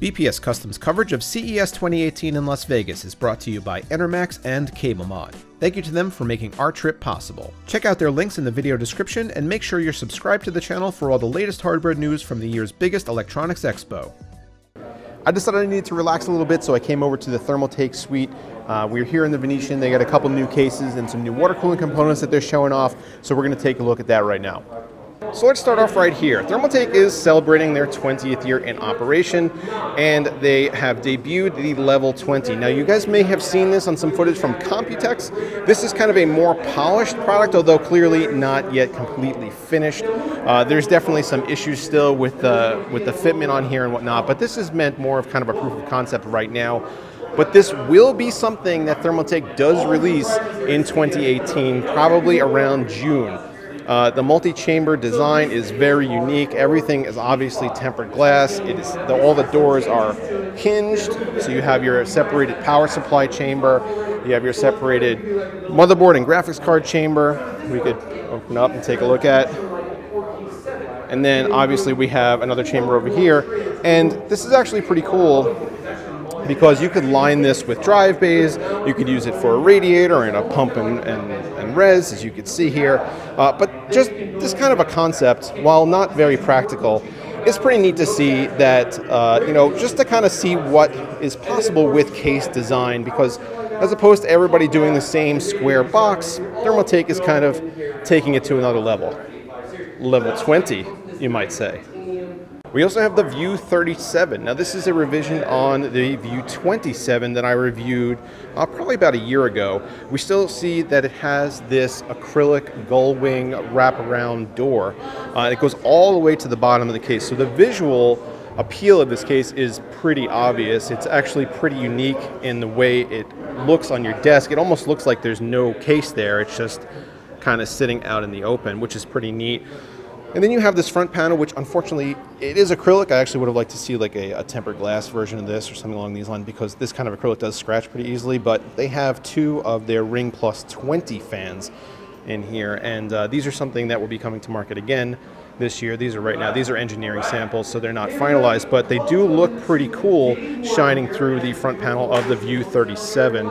BPS Custom's coverage of CES 2018 in Las Vegas is brought to you by Enermax and CableMod. Thank you to them for making our trip possible. Check out their links in the video description and make sure you're subscribed to the channel for all the latest hardware news from the year's biggest electronics expo. I decided I needed to relax a little bit, so I came over to the Thermaltake suite. We were here in the Venetian. They got a couple new cases and some new water cooling components that they're showing off, so we're going to take a look at that right now. So let's start off right here. Thermaltake is celebrating their 20th year in operation, and they have debuted the Level 20. Now, you guys may have seen this on some footage from Computex. This is kind of a more polished product, although clearly not yet completely finished. There's definitely some issues still with the fitment on here and whatnot, but this is meant more of kind of a proof of concept right now. But this will be something that Thermaltake does release in 2018, probably around June. The multi-chamber design is very unique. Everything is obviously tempered glass. All the doors are hinged, so you have your separated power supply chamber. You have your separated motherboard and graphics card chamber. We could open up and take a look at. And then obviously we have another chamber over here. And this is actually pretty cool, because you could line this with drive bays, you could use it for a radiator and a pump and res, as you can see here. But just this kind of a concept, while not very practical, it's pretty neat to see that, just to kind of see what is possible with case design, because as opposed to everybody doing the same square box, Thermaltake is kind of taking it to another level. Level 20, you might say. We also have the View 37. Now, this is a revision on the View 27 that I reviewed probably about a year ago. We still see that it has this acrylic gull wing wraparound door. It goes all the way to the bottom of the case. So the visual appeal of this case is pretty obvious. It's actually pretty unique in the way it looks on your desk. It almost looks like there's no case there. It's just kind of sitting out in the open, which is pretty neat. And then you have this front panel, which unfortunately, it is acrylic. I actually would have liked to see like a tempered glass version of this or something along these lines, because this kind of acrylic does scratch pretty easily. But they have two of their Ring Plus 20 fans in here. And these are something that will be coming to market again this year. These are right now, these are engineering samples, so they're not finalized, but they do look pretty cool shining through the front panel of the View 37.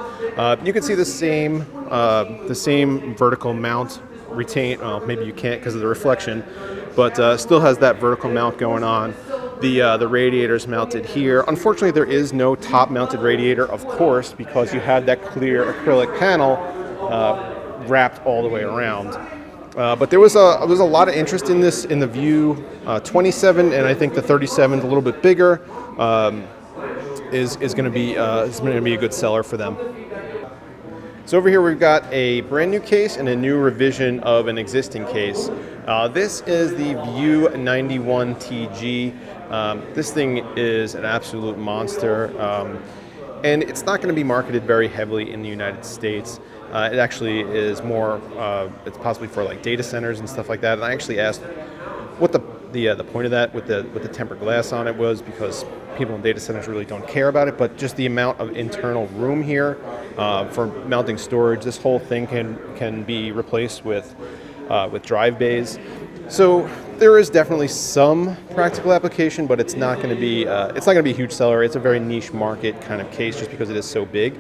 You can see the same vertical mount retain. Well, maybe you can't because of the reflection, but still has that vertical mount going on. The radiator's mounted here. Unfortunately, there is no top mounted radiator, of course, because you have that clear acrylic panel wrapped all the way around. But there was a lot of interest in this in the View 27, and I think the 37 is a little bit bigger. Is going to be a good seller for them. So over here we've got a brand new case and a new revision of an existing case. This is the View 91 TG. This thing is an absolute monster, and it's not going to be marketed very heavily in the United States. It actually is more, it's possibly for like data centers and stuff like that. And I actually asked what the point of that with the tempered glass on it was, because people in data centers really don't care about it, but just the amount of internal room here for mounting storage. This whole thing can be replaced with drive bays. So there is definitely some practical application, but it's not going to be a huge seller. It's a very niche market kind of case just because it is so big.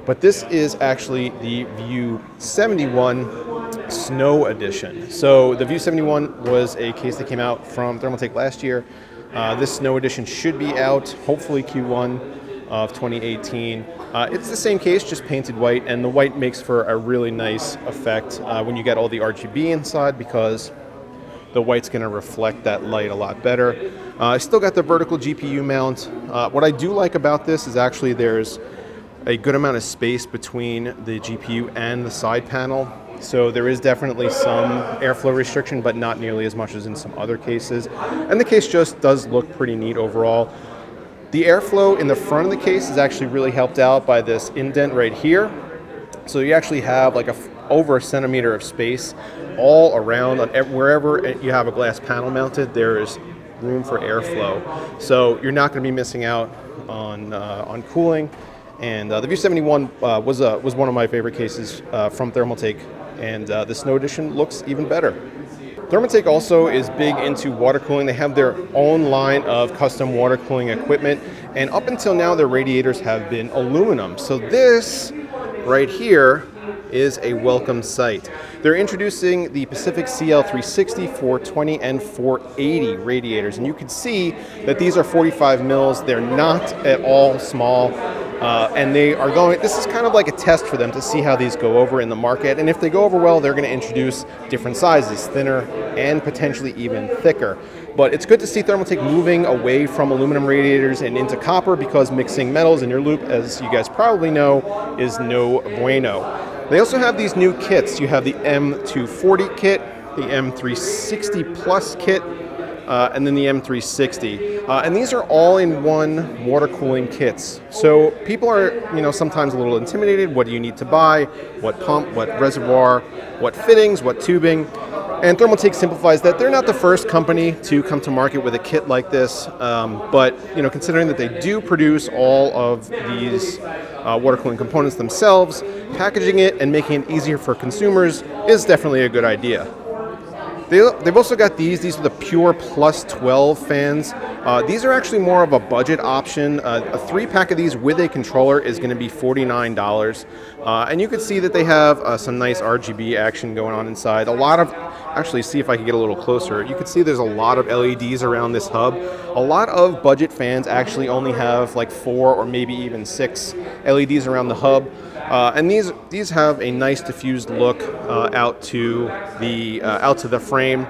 But this is actually the View 71 Snow Edition. So the View 71 was a case that came out from Thermaltake last year. This Snow Edition should be out hopefully Q1 of 2018. It's the same case, just painted white, and the white makes for a really nice effect when you get all the RGB inside, because the white's going to reflect that light a lot better. I still got the vertical GPU mount. What I do like about this is actually there's a good amount of space between the GPU and the side panel. So there is definitely some airflow restriction, but not nearly as much as in some other cases. And the case just does look pretty neat overall. The airflow in the front of the case is actually really helped out by this indent right here. So you actually have like over a centimeter of space all around. Wherever you have a glass panel mounted, there is room for airflow. So you're not going to be missing out on cooling. And the View 71 was one of my favorite cases from Thermaltake, and the Snow Edition looks even better. Thermaltake also is big into water cooling. They have their own line of custom water cooling equipment, and up until now their radiators have been aluminum. So this right here is a welcome sight. They're introducing the Pacific CL360, 420, and 480 radiators, and you can see that these are 45 mils. They're not at all small, and they are going, this is kind of like a test for them to see how these go over in the market, and if they go over well, they're going to introduce different sizes, thinner and potentially even thicker. But it's good to see Thermaltake moving away from aluminum radiators and into copper, because mixing metals in your loop, as you guys probably know, is no bueno. They also have these new kits. You have the M240 kit, the M360 Plus kit, and then the M360. And these are all in one water cooling kits. So people are, sometimes a little intimidated. What do you need to buy? What pump, what reservoir, what fittings, what tubing? And Thermaltake simplifies that. They're not the first company to come to market with a kit like this, but considering that they do produce all of these water cooling components themselves, packaging it and making it easier for consumers is definitely a good idea. They've also got these are the Pure Plus 12 fans. These are actually more of a budget option. A 3-pack of these with a controller is going to be $49. And you can see that they have some nice RGB action going on inside. A lot of, actually see if I can get a little closer, you can see there's a lot of LEDs around this hub. A lot of budget fans actually only have like 4 or maybe even 6 LEDs around the hub. And these have a nice diffused look out to the frame.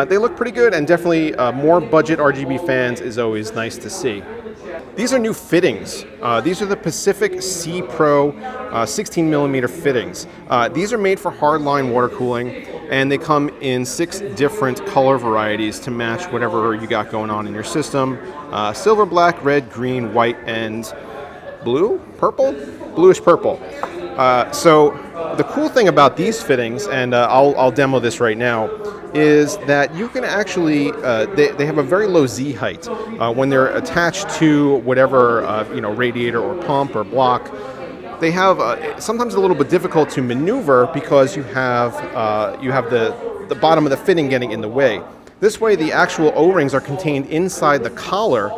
They look pretty good, and definitely more budget RGB fans is always nice to see. These are new fittings. These are the Pacific C Pro 16mm fittings. These are made for hardline water cooling, and they come in 6 different color varieties to match whatever you got going on in your system. Silver, black, red, green, white, and blue? Purple? Bluish purple. So the cool thing about these fittings, and I'll demo this right now, is that you can actually, they have a very low Z height. When they're attached to whatever, radiator or pump or block, they have sometimes a little bit difficult to maneuver because you have the bottom of the fitting getting in the way. This way the actual O-rings are contained inside the collar,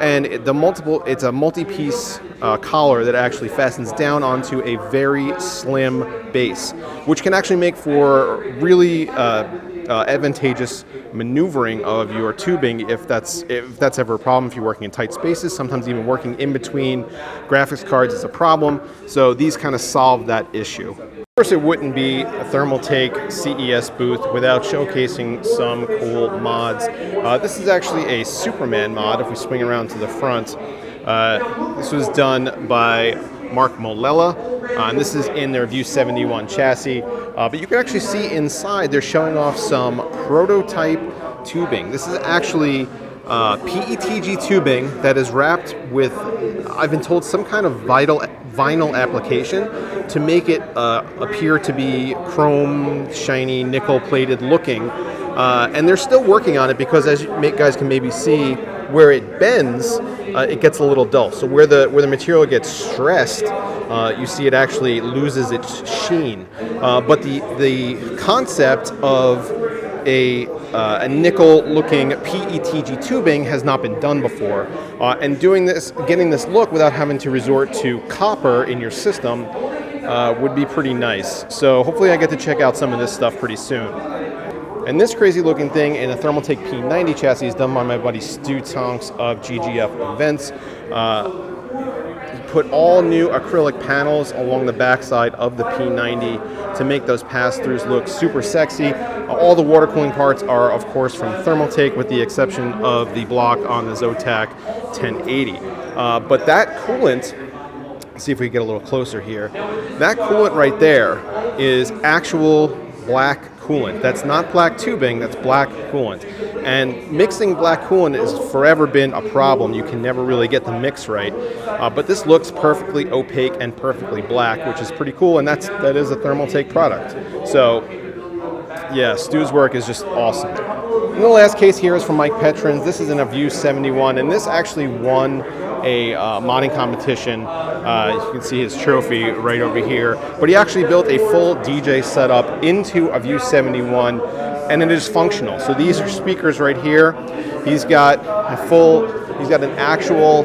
and it's a multi-piece collar that actually fastens down onto a very slim base, which can actually make for really advantageous maneuvering of your tubing if that's ever a problem. If you're working in tight spaces, sometimes even working in between graphics cards is a problem. So these kind of solve that issue. Of course, it wouldn't be a Thermaltake CES booth without showcasing some cool mods. This is actually a Superman mod. If we swing around to the front, this was done by Mark Molella, and this is in their View 71 chassis. But you can actually see inside they're showing off some prototype tubing. This is actually PETG tubing that is wrapped with, I've been told, some kind of vinyl application to make it appear to be chrome, shiny, nickel-plated looking. And they're still working on it because, as you guys can maybe see, where it bends, it gets a little dull. So where the material gets stressed, you see it actually loses its sheen. But the concept of a nickel-looking PETG tubing has not been done before, and getting this look without having to resort to copper in your system would be pretty nice. So hopefully I get to check out some of this stuff pretty soon. And this crazy looking thing in a Thermaltake P90 chassis is done by my buddy Stu Tonks of GGF Events. He put all new acrylic panels along the backside of the P90 to make those pass-throughs look super sexy. All the water cooling parts are, of course, from Thermaltake, with the exception of the block on the Zotac 1080. But that coolant, let's see if we can get a little closer here, that coolant right there is actual black coolant. That's not black tubing, that's black coolant. And mixing black coolant has forever been a problem. You can never really get the mix right. But this looks perfectly opaque and perfectly black, which is pretty cool, and that is a Thermaltake product. So yeah, Stu's work is just awesome. And the last case here is from Mike Petrins. This is in a View 71, and this actually won a modding competition. You can see his trophy right over here. But he actually built a full DJ setup into a View 71 and it is functional. So these are speakers right here. He's got an actual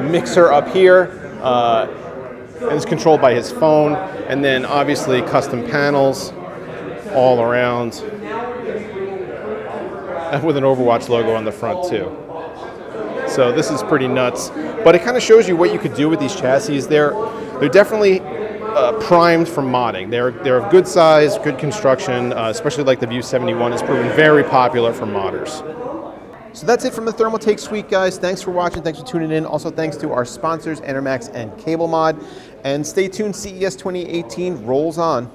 mixer up here, and it's controlled by his phone, and then obviously custom panels all around, and with an Overwatch logo on the front too. So this is pretty nuts, but it kind of shows you what you could do with these chassis. They're definitely primed for modding. They're of good size, good construction, especially like the View 71 has proven very popular for modders. So that's it from the Thermaltake suite, guys. Thanks for watching. Thanks for tuning in. Also, thanks to our sponsors, Enermax and CableMod. And stay tuned. CES 2018 rolls on.